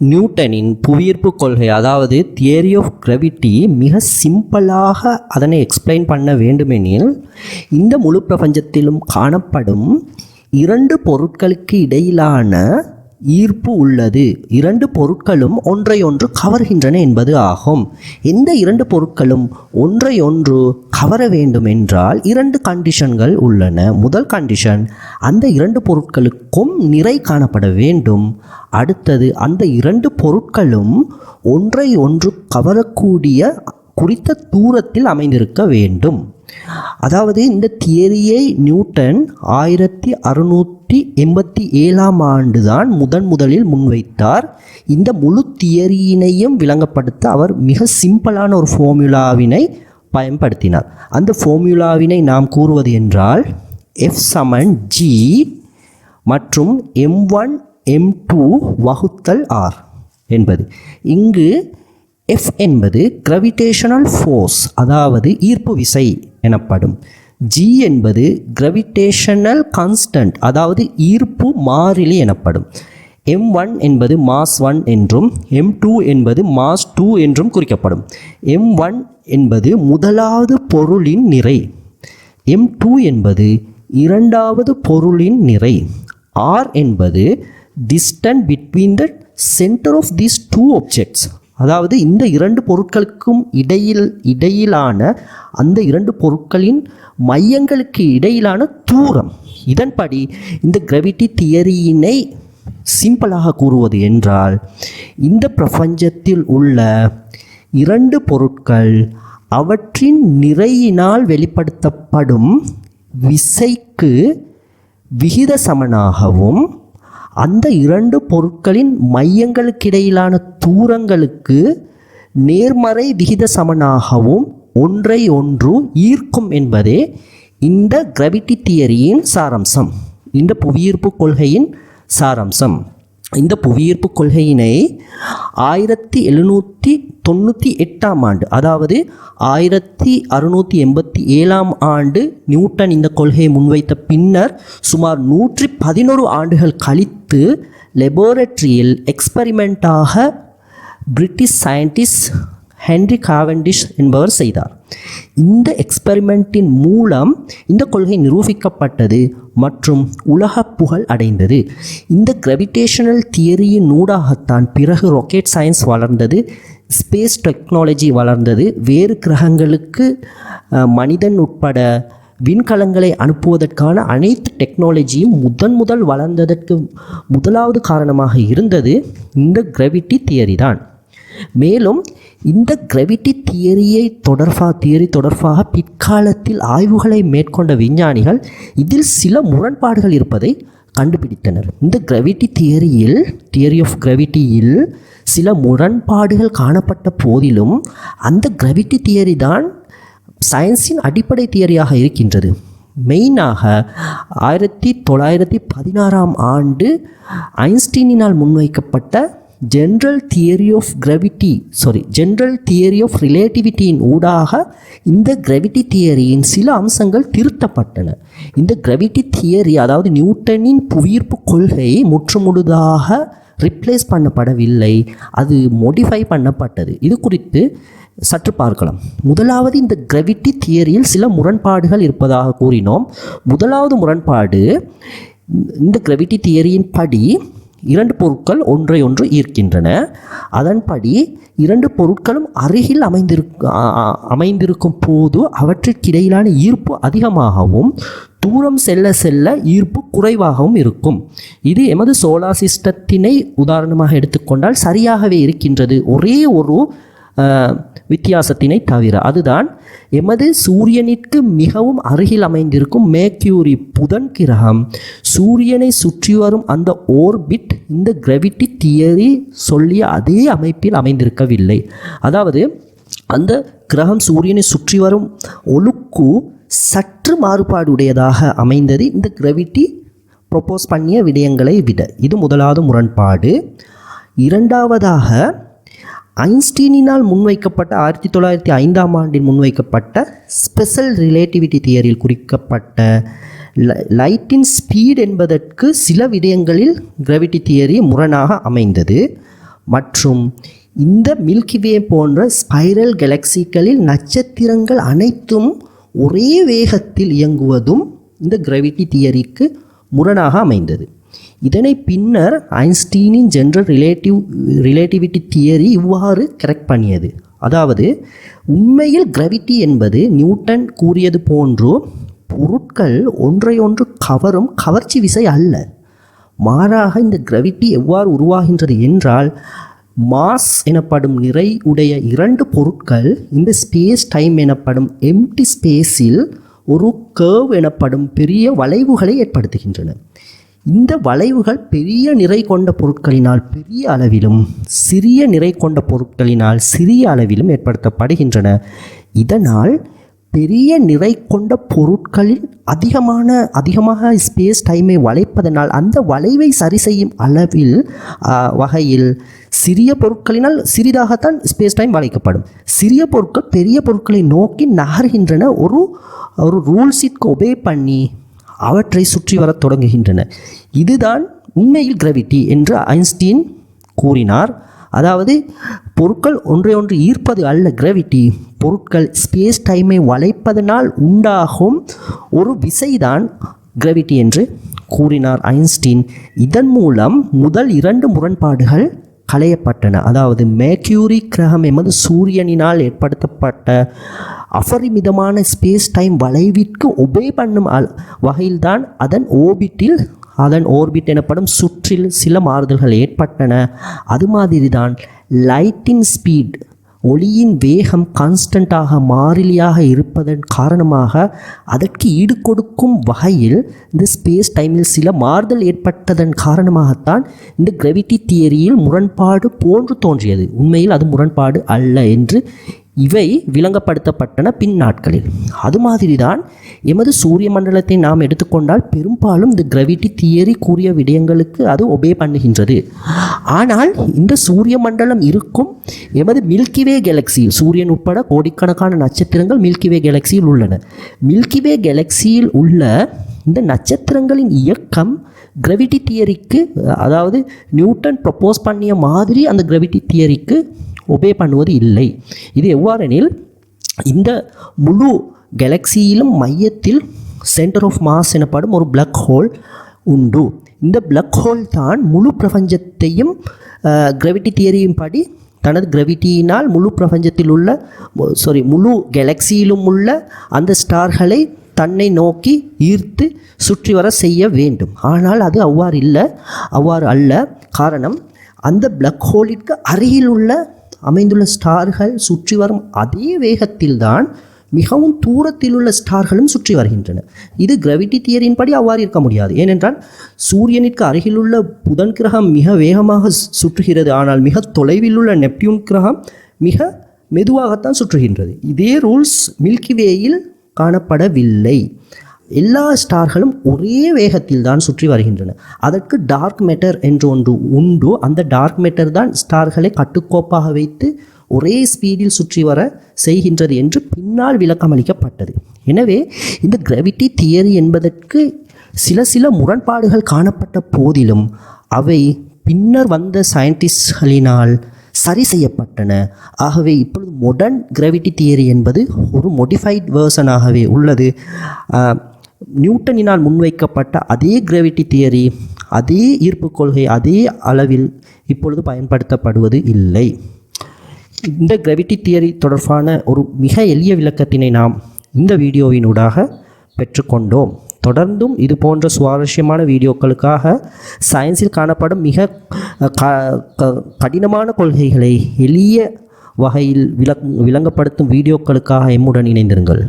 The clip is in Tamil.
நியூட்டனின் புவியீர்ப்பு கொள்கை அதாவது தியரி ஆஃப் கிராவிட்டி மிக சிம்பிளாக அதனை எக்ஸ்பிளைன் பண்ண வேண்டுமெனில் இந்த முழு பிரபஞ்சத்திலும் காணப்படும் இரண்டு பொருட்களுக்கு இடையிலான ஈர்ப்பு உள்ளது. இரண்டு பொருட்களும் ஒன்றையொன்று கவர்கின்றன என்பது ஆகும். எந்த இரண்டு பொருட்களும் ஒன்றையொன்று கவர வேண்டும் என்றால் இரண்டு கண்டிஷன்கள் உள்ளன. முதல் கண்டிஷன், அந்த இரண்டு பொருட்களுக்கும் நிறை காணப்பட வேண்டும். அடுத்தது, அந்த இரண்டு பொருட்களும் ஒன்றை ஒன்று கவரக்கூடிய குறித்த தூரத்தில் அமைந்திருக்க வேண்டும். அதாவது இந்த தியரியை நியூட்டன் 1687 தான் முதலில் முன்வைத்தார். இந்த முழு தியரியினையும் விளங்கப்படுத்த அவர் மிக சிம்பிளான ஒரு ஃபார்முலாவினை பயன்படுத்தினார். அந்த ஃபார்முலாவினை நாம் கூறுவது என்றால் F = G மற்றும் m1 m2 வகுத்தல் r என்பது. இங்கு F என்பது கிராவிடேஷனல் ஃபோர்ஸ் அதாவது ஈர்ப்பு விசை எனப்படும். G என்பது கிராவிடேஷனல் கான்ஸ்டன்ட் அதாவது ஈர்ப்பு மாறிலி எனப்படும். m1 என்பது மாஸ் 1 என்றும் m2 என்பது மாஸ் 2 என்றும் குறிக்கப்படும். m1 என்பது முதலாவது பொருளின் நிறை, m2 என்பது இரண்டாவது பொருளின் நிறை, r என்பது distance between the center of these two objects. அதாவது இந்த இரண்டு பொருட்களுக்கும் இடையிலான அந்த இரண்டு பொருட்களின் மையங்களுக்கு இடையிலான தூரம். இதன்படி இந்த கிராவிட்டி தியரியினை சிம்பிளாக கூறுவது என்றால் இந்த பிரபஞ்சத்தில் உள்ள இரண்டு பொருட்கள் அவற்றின் நிறையினால் வெளிப்படுத்தப்படும் விசைக்கு விகித சமனாகவும் அந்த இரண்டு பொருட்களின் மையங்களுக்கிடையிலான தூரங்களுக்கு நேர்மறை விகித சமனாகவும் ஒன்றை ஒன்று ஈர்க்கும் என்பதே இந்த கிராவிட்டி தியரியின் சாராம்சம், இந்த புவியீர்ப்பு கொள்கையின் சாராம்சம். இந்த புவியீர்ப்பு கொள்கையினை 1798 அதாவது 1687 நியூட்டன் இந்த கொள்கையை முன்வைத்த பின்னர் சுமார் 111 ஆண்டுகள் கழித்து லெபோரட்டரியில் எக்ஸ்பெரிமெண்ட்டாக பிரிட்டிஷ் சயின்டிஸ்ட் ஹென்ரி காவெண்டிஷ் என்பவர் செய்தார். இந்த எக்ஸ்பெரிமெண்ட்டின் மூலம் இந்த கொள்கை நிரூபிக்கப்பட்டது மற்றும் உலக புகழ் அடைந்தது. இந்த கிராவிடேஷனல் தியரியின் ஊடாகத்தான் பிறகு ராக்கெட் சயின்ஸ் வளர்ந்தது, ஸ்பேஸ் டெக்னாலஜி வளர்ந்தது. வேறு கிரகங்களுக்கு மனிதன் உட்பட விண்கலங்களை அனுப்புவதற்கான அனைத்து டெக்னாலஜியும் முதல் வளர்ந்ததற்கு முதலாவது காரணமாக இருந்தது இந்த கிராவிட்டி தியரி தான். மேலும் இந்த கிராவிட்டி தியரி தொடர்பாக பிற்காலத்தில் ஆய்வுகளை மேற்கொண்ட விஞ்ஞானிகள் இதில் சில முரண்பாடுகள் இருப்பதை கண்டுபிடித்தனர். இந்த கிராவிட்டி தியரி ஆஃப் கிராவிட்டியில் சில முரண்பாடுகள் காணப்பட்ட போதிலும் அந்த கிராவிட்டி தியரி தான் சயின்ஸின் அடிப்படை தியரியாக இருக்கின்றது. மெயினாக 1916 ஐன்ஸ்டீனினால் முன்வைக்கப்பட்ட ஜென்ரல் தியரி ஆஃப் ரிலேட்டிவிட்டியின் ஊடாக இந்த கிராவிட்டி தியரியின் சில அம்சங்கள் திருத்தப்பட்டன. இந்த கிராவிட்டி தியரி அதாவது நியூட்டனின் புவியீர்ப்பு கொள்கை முற்றுமுழுதாக ரிப்ளேஸ் பண்ணப்படவில்லை, அது மோடிஃபை பண்ணப்பட்டது. இது குறித்து சற்று பார்க்கலாம். முதலாவது, இந்த கிராவிட்டி தியரியில் சில முரண்பாடுகள் இருப்பதாக கூறினோம். முதலாவது முரண்பாடு, இந்த கிராவிட்டி தியரியின் படி இரண்டு பொருட்கள் ஒன்றை ஒன்று ஈர்க்கின்றன. அதன்படி இரண்டு பொருட்களும் அருகில் அமைந்திருக்கும் போது அவற்றிற்கிடையிலான ஈர்ப்பு அதிகமாகவும் தூரம் செல்ல ஈர்ப்பு குறைவாகவும் இருக்கும். இது எமது சோலார் சிஸ்டத்தினை உதாரணமாக எடுத்துக்கொண்டால் சரியாகவே இருக்கின்றது, ஒரே ஒரு வித்தியாசத்தினை தவிர. அதுதான் எமது சூரியனிற்கு மிகவும் அருகில் அமைந்திருக்கும் மேக்யூரி புதன் கிரகம் சூரியனை சுற்றி வரும் அந்த ஓர்பிட் இந்த கிராவிட்டி தியரி சொல்லிய அதே அமைப்பில் அமைந்திருக்கவில்லை. அதாவது அந்த கிரகம் சூரியனை சுற்றி வரும் ஒழுக்கு சற்று மாறுபாடுடையதாக அமைந்தது இந்த கிராவிட்டி ப்ரொப்போஸ் பண்ணிய விடயங்களை விட. இது முதலாவது முரண்பாடு. இரண்டாவதாக, ஐன்ஸ்டீனினால் முன்வைக்கப்பட்ட 1905 முன்வைக்கப்பட்ட ஸ்பெஷல் ரிலேட்டிவிட்டி தியரியில் குறிக்கப்பட்ட லைட்டின் ஸ்பீட் என்பதற்கு சில விடயங்களில் கிராவிட்டி தியரி முரணாக அமைந்தது. மற்றும் இந்த மில்கிவே போன்ற ஸ்பைரல் கேலக்சிகளில் நட்சத்திரங்கள் அனைத்தும் ஒரே வேகத்தில் இயங்குவதும் இந்த கிராவிட்டி தியரிக்கு முரணாக அமைந்தது. இதனை பின்னர் ஐன்ஸ்டீனின் ஜெனரல் ரிலேட்டிவிட்டி தியரி இவ்வாறு கரெக்ட் பண்ணியது. அதாவது உண்மையில் கிராவிட்டி என்பது நியூட்டன் கூறியது போன்று பொருட்கள் ஒன்றையொன்று கவரும் கவர்ச்சி விசை அல்ல. மாறாக இந்த கிராவிட்டி எவ்வாறு உருவாகின்றது என்றால், மாஸ் எனப்படும் நிறை உடைய இரண்டு பொருட்கள் இந்த ஸ்பேஸ் டைம் எனப்படும் எம்டி ஸ்பேஸில் ஒரு கர்வ் எனப்படும் பெரிய வளைவுகளை ஏற்படுத்துகின்றன. இந்த வளைவுகள் பெரிய நிறை கொண்ட பொருட்களினால் பெரிய அளவிலும் சிறிய நிறை கொண்ட பொருட்களினால் சிறிய அளவிலும் ஏற்படுத்தப்படுகின்றன. இதனால் பெரிய நிறை கொண்ட பொருட்களில் அதிகமாக ஸ்பேஸ் டைமை வளைப்பதனால் அந்த வளைவை சரி செய்யும் அளவில் வகையில் சிறிய பொருட்களினால் சிறிதாகத்தான் ஸ்பேஸ் டைம் வளைக்கப்படும். சிறிய பொருட்கள் பெரிய பொருட்களை நோக்கி நகர்கின்றன. ஒரு ரூல்ஸிற்கு ஒபே பண்ணி அவற்றை சுற்றி வரத் தொடங்குகின்றன. இதுதான் உண்மையில் கிராவிட்டி என்று ஐன்ஸ்டீன் கூறினார். அதாவது பொருட்கள் ஒன்றையொன்று ஈர்ப்பது அல்ல கிராவிட்டி, பொருட்கள் ஸ்பேஸ் டைமை வளைப்பதனால் உண்டாகும் ஒரு விசைதான் கிராவிட்டி என்று கூறினார் ஐன்ஸ்டீன். இதன் மூலம் முதல் இரண்டு முரண்பாடுகள் களையப்பட்டன. அதாவது மேக்யூரி கிரகம் எமது சூரியனினால் ஏற்படுத்தப்பட்ட அபரிமிதமான ஸ்பேஸ் டைம் வளைவிற்கு ஒபே பண்ணும் வகையில்தான் அதன் ஓர்பிட் எனப்படும் சுற்றில் சில மாறுதல்கள் ஏற்பட்டன. அது மாதிரி தான் லைட்டின் ஸ்பீட், ஒளியின் வேகம் கான்ஸ்டண்ட்டாக மாறிலியாக இருப்பதன் காரணமாக அதற்கு ஈடு கொடுக்கும் வகையில் இந்த ஸ்பேஸ் டைமில் சில மாறுதல் ஏற்பட்டதன் காரணமாகத்தான் இந்த கிராவிட்டி தியரியில் முரண்பாடு போன்று தோன்றியது. உண்மையில் அது முரண்பாடு அல்ல என்று இவை விளங்கப்படுத்தப்பட்டன பின் நாட்களில். அது மாதிரி தான் எமது சூரிய மண்டலத்தை நாம் எடுத்துக்கொண்டால் பெரும்பாலும் இந்த கிராவிட்டி தியரி கூறிய விடயங்களுக்கு அது ஒபே பண்ணுகின்றது. ஆனால் இந்த சூரிய மண்டலம் இருக்கும் எமது மில்கிவே கேலக்சியில், சூரியன் உட்பட கோடிக்கணக்கான நட்சத்திரங்கள் மில்கிவே கேலக்சியில் உள்ளன. மில்கிவே கேலக்சியில் உள்ள இந்த நட்சத்திரங்களின் இயக்கம் கிராவிட்டி தியரிக்கு, அதாவது நியூட்டன் ப்ரப்போஸ் பண்ணிய மாதிரி அந்த கிராவிட்டி தியரிக்கு ஒபே பண்ணுவது இல்லை. இது எவ்வாறெனில், இந்த முழு கேலக்சியிலும் மையத்தில் சென்டர் ஆஃப் மாஸ் எனப்படும் ஒரு பிளாக் ஹோல் உண்டு. இந்த பிளாக் ஹோல் தான் முழு பிரபஞ்சத்தையும் கிராவிட்டி தியரியின் படி தனது கிராவிட்டியினால் முழு கேலக்சியிலும் உள்ள அந்த ஸ்டார்களை தன்னை நோக்கி ஈர்த்து சுற்றி வர செய்ய வேண்டும். ஆனால் அது அவ்வாறு அல்ல. காரணம், அந்த பிளாக் ஹோலிற்கு அருகில் அமைந்துள்ள ஸ்டார்கள் சுற்றி வரும் அதே வேகத்தில்தான் மிகவும் தூரத்தில் உள்ள ஸ்டார்களும் சுற்றி வருகின்றன. இது கிராவிட்டி தியரியின் படி அவ்வாறு இருக்க முடியாது. ஏனென்றால் சூரியனிற்கு அருகிலுள்ள புதன் கிரகம் மிக வேகமாக சுற்றுகிறது, ஆனால் மிக தொலைவில் உள்ள நெப்டியூன் கிரகம் மிக மெதுவாகத்தான் சுற்றுகின்றது. இதே ரூல்ஸ் மில்கிவேயில் காணப்படவில்லை. எல்லா ஸ்டார்களும் ஒரே வேகத்தில் தான் சுற்றி வருகின்றன. அதற்கு டார்க் மேட்டர் என்று ஒன்று உண்டு. அந்த டார்க் மேட்டர் தான் ஸ்டார்களை கட்டுக்கோப்பாக வைத்து ஒரே ஸ்பீடில் சுற்றி வர செய்கின்றது என்று பின்னால் விளக்கமளிக்கப்பட்டது. எனவே இந்த கிராவிட்டி தியரி என்பதற்கு சில முரண்பாடுகள் காணப்பட்ட போதிலும் அவை பின்னர் வந்த சயின்டிஸ்ட்களினால் சரி செய்யப்பட்டன. ஆகவே இப்பொழுது மாடர்ன் கிராவிட்டி தியரி என்பது ஒரு மோடிஃபைட் வேர்ஷனாகவே உள்ளது. நியூட்டனினால் முன்வைக்கப்பட்ட அதே கிராவிட்டி தியரி, அதே ஈர்ப்பு கொள்கை அதே அளவில் இப்பொழுது பயன்படுத்தப்படுவது இல்லை. இந்த கிராவிட்டி தியரி தொடர்பான ஒரு மிக எளிய விளக்கத்தினை நாம் இந்த வீடியோவினூடாக பெற்றுக்கொண்டோம். தொடர்ந்தும் இது போன்ற சுவாரஸ்யமான வீடியோக்களுக்காக சயின்ஸில் காணப்படும் மிக கடினமான கொள்கைகளை எளிய வகையில் விளங்கப்படுத்தும் வீடியோக்களுக்காக எம்முடன் இணைந்திருங்கள்.